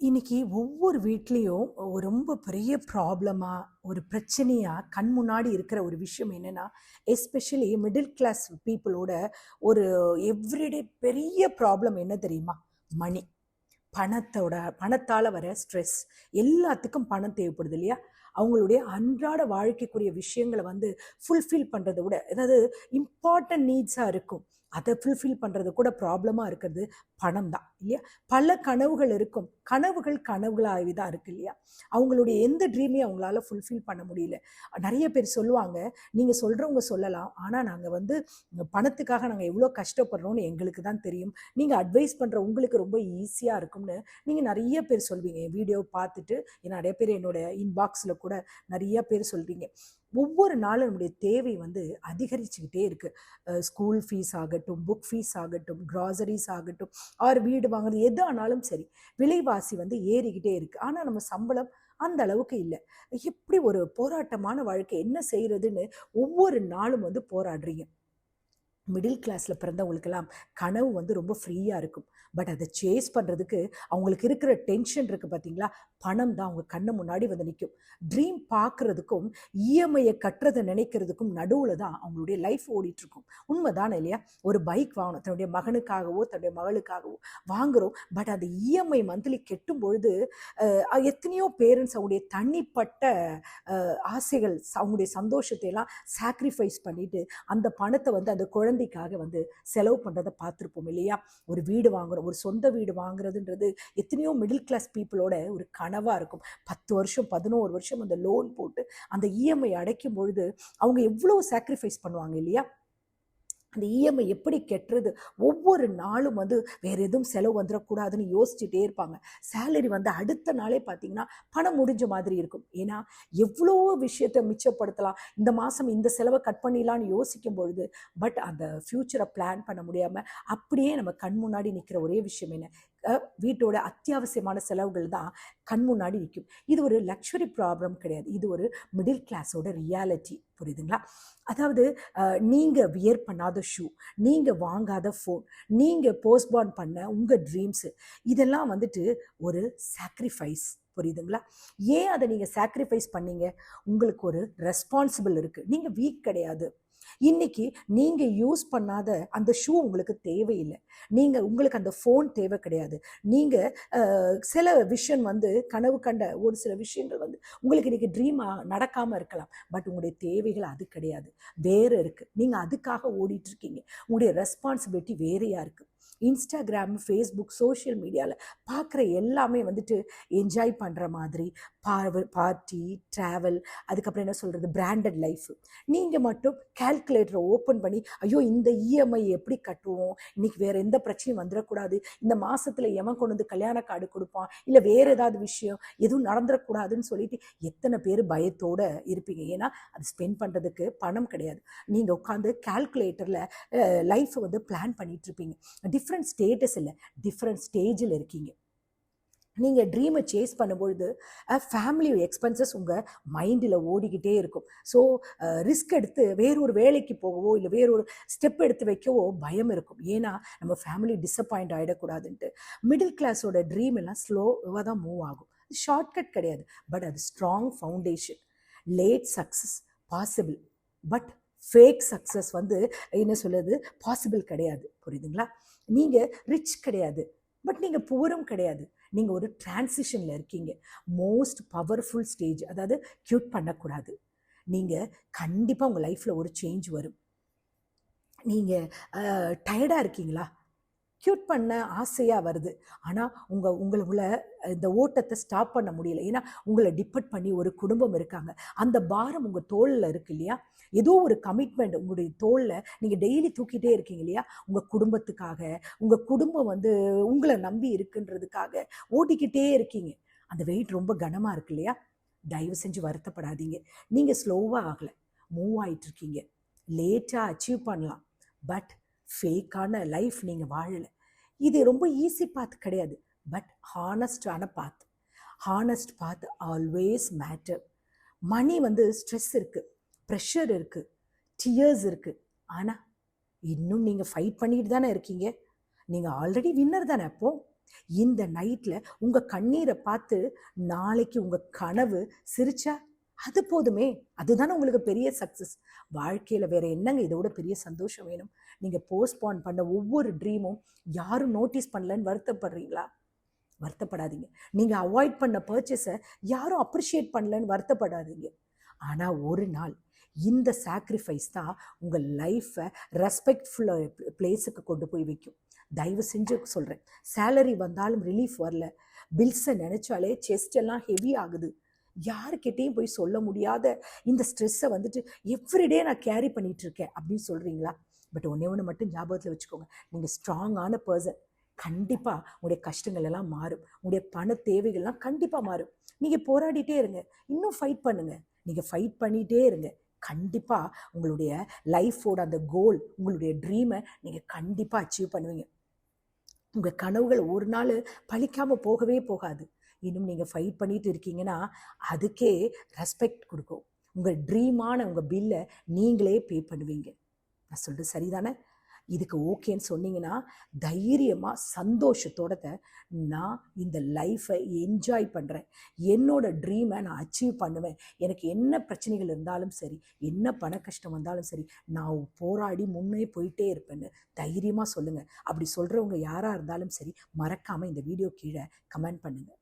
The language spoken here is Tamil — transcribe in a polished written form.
இன்னைக்கு ஒவ்வொரு வீட்லேயும் ரொம்ப பெரிய ப்ராப்ளமா ஒரு பிரச்சனையா கண் முன்னாடி இருக்கிற ஒரு விஷயம் என்னன்னா, எஸ்பெஷலி மிடில் கிளாஸ் பீப்புளோட ஒரு எவ்ரிடே பெரிய ப்ராப்ளம் என்ன தெரியுமா? மணி. பணத்தால வர ஸ்ட்ரெஸ். எல்லாத்துக்கும் பணம் தேவைப்படுது இல்லையா? அவங்களுடைய அன்றாட வாழ்க்கைக்குரிய விஷயங்களை ஃபுல்ஃபில் பண்றதை விட, அதாவது இம்பார்ட்டன்ட் நீட்ஸா இருக்கும், அதை ஃபுல்ஃபில் பண்றது கூட ப்ராப்ளமா இருக்கிறது பணம் தான் இல்லையா? பல கனவுகள் இருக்கும், கனவுகள் கனவுகளாகவே தான் இருக்கு இல்லையா? அவங்களுடைய எந்த ட்ரீமையும் அவங்களால ஃபுல்ஃபில் பண்ண முடியல. நிறைய பேர் சொல்லுவாங்க, நீங்க சொல்றவங்க சொல்லலாம், ஆனா நாங்க பணத்துக்காக நாங்க எவ்வளோ கஷ்டப்படுறோம்னு எங்களுக்கு தான் தெரியும், நீங்க அட்வைஸ் பண்ற உங்களுக்கு ரொம்ப ஈஸியா இருக்கும்னு நீங்க நிறைய பேர் சொல்வீங்க. என் வீடியோ பார்த்துட்டு நிறைய பேர் என்னோட இன்பாக்ஸ்ல கூட நிறைய பேர் சொல்றீங்க. ஒவ்வொரு நாளும் நம்முடைய தேவை அதிகரிச்சுக்கிட்டே இருக்கு. ஸ்கூல் ஃபீஸ் ஆகட்டும், புக் ஃபீஸ் ஆகட்டும், கிராசரிஸ் ஆகட்டும், ஆர் வீடு வாங்குறது எது ஆனாலும் சரி, விலைவாசி ஏறிக்கிட்டே இருக்கு. ஆனா நம்ம சம்பளம் அந்த அளவுக்கு இல்லை. எப்படி ஒரு போராட்டமான வாழ்க்கை, என்ன செய்யறதுன்னு ஒவ்வொரு நாளும் போராடுறீங்க. மிடில் கிளாஸில் பிறந்தவங்களுக்கெல்லாம் கனவு ரொம்ப ஃப்ரீயாக இருக்கும். பட் அதை சேஸ் பண்ணுறதுக்கு அவங்களுக்கு இருக்கிற டென்ஷன் இருக்குது பார்த்தீங்களா? பணம் தான் அவங்க கண்ணு முன்னாடி நிற்கும். ட்ரீம் பார்க்குறதுக்கும் இஎம்ஐயை கட்டுறதை நினைக்கிறதுக்கும் நடுவில் தான் அவங்களுடைய லைஃப் ஓடிட்டுருக்கும். உண்மை தானே இல்லையா? ஒரு பைக் வாங்கணும், தன்னுடைய மகனுக்காகவோ தன்னுடைய மகளுக்காகவோ வாங்குகிறோம். பட் அந்த இஎம்ஐ மந்த்லி கெட்டும் பொழுது எத்தனையோ பேரண்ட்ஸ் அவங்களுடைய தனிப்பட்ட ஆசைகள், அவங்களுடைய சந்தோஷத்தை எல்லாம் சாக்ரிஃபைஸ் பண்ணிட்டு அந்த பணத்தை அந்த குழந்தைக்காக செலவு பண்ணுறதை பார்த்துருப்போம் இல்லையா? ஒரு வீடு வாங்குறோம், ஒரு சொந்த வீடு வாங்குறதுன்றது எத்தனையோ மிடில் கிளாஸ் பீப்புளோட ஒரு கனவாக இருக்கும். 10 வருஷம் 11 வருஷம் அந்த லோன் போட்டு அந்த இஎம்ஐ அடைக்கும் பொழுது அவங்க எவ்வளோ சாக்ரிஃபைஸ் பண்ணுவாங்க இல்லையா? அந்த இஎம்ஐ எப்படி கெட்டுறது, ஒவ்வொரு நாளும் வேற எதுவும் செலவு வந்துடக்கூடாதுன்னு யோசிச்சுட்டே இருப்பாங்க. சேலரி அடுத்த நாளே பார்த்தீங்கன்னா பணம் முடிஞ்ச மாதிரி இருக்கும். ஏன்னா எவ்வளோ விஷயத்தை மிச்சப்படுத்தலாம், இந்த மாதம் இந்த செலவை கட் பண்ணிடலான்னு யோசிக்கும் பொழுது, பட் அந்த ஃப்யூச்சரை பிளான் பண்ண முடியாமல் அப்படியே நம்ம கண் முன்னாடி நிற்கிற ஒரே விஷயம் என்ன? வீட்டோட அத்தியாவசியமான செலவுகள் தான் கண் முன்னாடி நிற்கும். இது ஒரு லக்ஸுரி ப்ராப்ளம் கிடையாது, இது ஒரு மிடில் கிளாஸோட ரியாலிட்டி. புரியுதுங்களா? அதாவது நீங்கள் வியர் பண்ணாத ஷூ, நீங்கள் வாங்காத ஃபோன், நீங்கள் போஸ்ட்பான் பண்ண உங்கள் ட்ரீம்ஸு, இதெல்லாம் ஒரு சாக்ரிஃபைஸ். புரியுதுங்களா? ஏன் அதை நீங்கள் சாக்ரிஃபைஸ் பண்ணீங்க? உங்களுக்கு ஒரு ரெஸ்பான்சிபிள் இருக்குது. நீங்கள் வீக் கிடையாது. இன்னைக்கு நீங்க யூஸ் பண்ணாத அந்த ஷூ உங்களுக்கு தேவையில்லை. உங்களுக்கு அந்த ஃபோன் தேவை கிடையாது. நீங்க சில விஷயம் கனவு கண்ட ஒரு சில விஷயங்கள் உங்களுக்கு இன்னைக்கு ட்ரீமா நடக்காம இருக்கலாம். பட் உங்களுடைய தேவைகள் அது கிடையாது, வேற இருக்கு. நீங்க அதுக்காக ஓடிட்டு இருக்கீங்க. உங்களுடைய ரெஸ்பான்சிபிலிட்டி வேறையா இருக்கு. இன்ஸ்டாகிராம், ஃபேஸ்புக், சோஷியல் மீடியாவில் பார்க்குற எல்லாமே என்ஜாய் பண்ணுற மாதிரி பார்ட்டி, ட்ராவல், அதுக்கப்புறம் என்ன சொல்கிறது, பிராண்டட் லைஃப். நீங்கள் மட்டும் கால்குலேட்டரை ஓப்பன் பண்ணி, ஐயோ இந்த இஎம்ஐ எப்படி கட்டுவோம், இன்றைக்கி வேறு எந்த பிரச்சனையும் வந்துடக்கூடாது, இந்த மாதத்தில் எவன் கொண்டு கல்யாண கார்டு கொடுப்பான், இல்லை வேறு ஏதாவது விஷயம் எதுவும் நடந்துடக்கூடாதுன்னு சொல்லிட்டு எத்தனை பேர் பயத்தோடு இருப்பீங்க. ஏன்னா அது ஸ்பெண்ட் பண்ணுறதுக்கு பணம் கிடையாது. நீங்கள் உட்காந்து கால்குலேட்டரில் லைஃப்பை பிளான் பண்ணிகிட்ருப்பீங்க. டிஃப்ரெண்ட் ஸ்டேட்டஸ் இல்லை, டிஃப்ரெண்ட் ஸ்டேஜில் இருக்கீங்க. நீங்கள் ட்ரீமை சேஸ் பண்ணும்பொழுது ஃபேமிலி எக்ஸ்பென்சஸ் உங்கள் மைண்டில் ஓடிக்கிட்டே இருக்கும். ஸோ ரிஸ்க் எடுத்து வேறொரு வேலைக்கு போகவோ இல்லை வேறொரு ஸ்டெப் எடுத்து வைக்கவோ பயம் இருக்கும். ஏன்னா நம்ம ஃபேமிலி டிஸப்பாயிண்ட் ஆகிடக்கூடாதுன்ட்டு. மிடில் கிளாஸோட ட்ரீம் எல்லாம் ஸ்லோவாக தான் மூவ் ஆகும். ஷார்ட்கட் கிடையாது, பட் அது strong foundation. Late success possible, but fake success என்ன சொல்லுது, பாசிபிள் கிடையாது. புரியுதுங்களா? நீங்கள் ரிச் கிடையாது, பட் நீங்கள் புவரும் கிடையாது. நீங்கள் ஒரு டிரான்சிஷனில் இருக்கீங்க. Most powerful stage. அதாவது க்யூட் பண்ணக்கூடாது. நீங்கள் கண்டிப்பாக உங்கள் லைஃப்பில் ஒரு சேஞ்ச் வரும். நீங்கள் டயர்டாக இருக்கீங்களா? க்யூட் பண்ண ஆசையாக வருது, ஆனால் உங்களை இந்த ஓட்டத்தை ஸ்டாப் பண்ண முடியல. ஏன்னா உங்களை டிபெண்ட் பண்ணி ஒரு குடும்பம் இருக்காங்க. அந்த பாரம் உங்கள் தோளில் இருக்கு இல்லையா? ஏதோ ஒரு கமிட்மெண்ட் உங்களுடைய தோளில் நீங்கள் டெய்லி தூக்கிட்டே இருக்கீங்க இல்லையா? உங்கள் குடும்பத்துக்காக. உங்கள் குடும்பம் உங்களை நம்பி இருக்குன்றதுக்காக ஓடிக்கிட்டே இருக்கீங்க. அந்த வெயிட் ரொம்ப கனமாக இருக்கு இல்லையா? தயவு செஞ்சு வருத்தப்படாதீங்க. நீங்கள் ஸ்லோவாக ஆகலை, மூவ் ஆகிட்டுருக்கீங்க. லேட்டாக அச்சீவ் பண்ணலாம், பட் ஃபேக்கான லைஃப் நீங்கள் வாழலை. இது ரொம்ப ஈஸி பாத் கிடையாது, பட் ஹானஸ்டான path. Honest path always matter. Money stress இருக்குது, ப்ரெஷர் இருக்குது, டியர்ஸ் இருக்குது. ஆனால் இன்னும் நீங்கள் ஃபைட் பண்ணிட்டு தானே இருக்கீங்க. நீங்கள் ஆல்ரெடி வின்னர் தானே. அப்போது இந்த நைட்ல உங்க கண்ணீரை பார்த்து நாளைக்கு உங்க கனவு சிரிச்சா அது போதுமே. அதுதானே உங்களுக்கு பெரிய சக்சஸ். வாழ்க்கையில வேற என்னங்க இதோட பெரிய சந்தோஷம் வேணும்? நீங்க போஸ்ட்போன் பண்ண ஒவ்வொரு ட்ரீமும் யாரும் நோட்டீஸ் பண்ணலன்னு வருத்தப்படுறீங்களா? வருத்தப்படாதீங்க. நீங்க அவாய்ட் பண்ண பர்ச்சேஸை யாரும் அப்ரிஷியேட் பண்ணலன்னு வருத்தப்படாதீங்க. ஆனா ஒரு நாள் இந்த சாக்ரிஃபைஸ் தான் உங்க லைஃப்பை ரெஸ்பெக்ட்ஃபுல் பிளேஸுக்கு கொண்டு போய் வைக்கும். தயவு செஞ்சு சொல்றேன், சேலரி வந்தாலும் ரிலீஃப் வரல, பில்ஸை நினைச்சாலே செஸ்ட் எல்லாம் ஹெவி ஆகுது, யாருக்கிட்டையும் போய் சொல்ல முடியாத இந்த ஸ்ட்ரெஸ்ஸை வந்துட்டு எவ்ரிடே நான் கேரி பண்ணிட்டு இருக்கேன் அப்படின்னு சொல்றீங்களா? பட் ஒன்னே ஒன்று மட்டும் ஞாபகத்தில் வச்சுக்கோங்க, நீங்கள் ஸ்ட்ராங்கான பர்சன். கண்டிப்பாக உங்களுடைய கஷ்டங்கள் எல்லாம் மாறும், உங்களுடைய பண தேவைகள்லாம் கண்டிப்பாக மாறும். நீங்கள் போராடிட்டே இருங்க, இன்னும் ஃபைட் பண்ணுங்க. நீங்கள் ஃபைட் பண்ணிகிட்டே இருங்க, கண்டிப்பாக உங்களுடைய லைஃபோட அந்த கோல், உங்களுடைய ட்ரீமை நீங்கள் கண்டிப்பாக அச்சீவ் பண்ணுவீங்க. உங்கள் கனவுகள் ஒரு நாள் பழிக்காமல் போகவே போகாது. இன்னும் நீங்கள் ஃபைட் பண்ணிட்டு இருக்கீங்கன்னா அதுக்கே ரெஸ்பெக்ட் கொடுக்கும். உங்கள் ட்ரீமான உங்கள் பில்லை நீங்களே பே பண்ணுவீங்க. நான் சொல்கிறது சரிதானே? இதுக்கு ஓகேன்னு சொன்னீங்கன்னா தைரியமாக சந்தோஷத்தோட நான் இந்த லைஃப்பை என்ஜாய் பண்ணுறேன், என்னோட ட்ரீமை நான் அச்சீவ் பண்ணுவேன், எனக்கு என்ன பிரச்சனைகள் இருந்தாலும் சரி, என்ன பண கஷ்டம் வந்தாலும் சரி, நான் போராடி முன்னே போயிட்டே இருப்பேன்னு தைரியமாக சொல்லுங்கள். அப்படி சொல்கிறவங்க யாராக இருந்தாலும் சரி, மறக்காமல் இந்த வீடியோ கீழே கமெண்ட் பண்ணுங்கள்.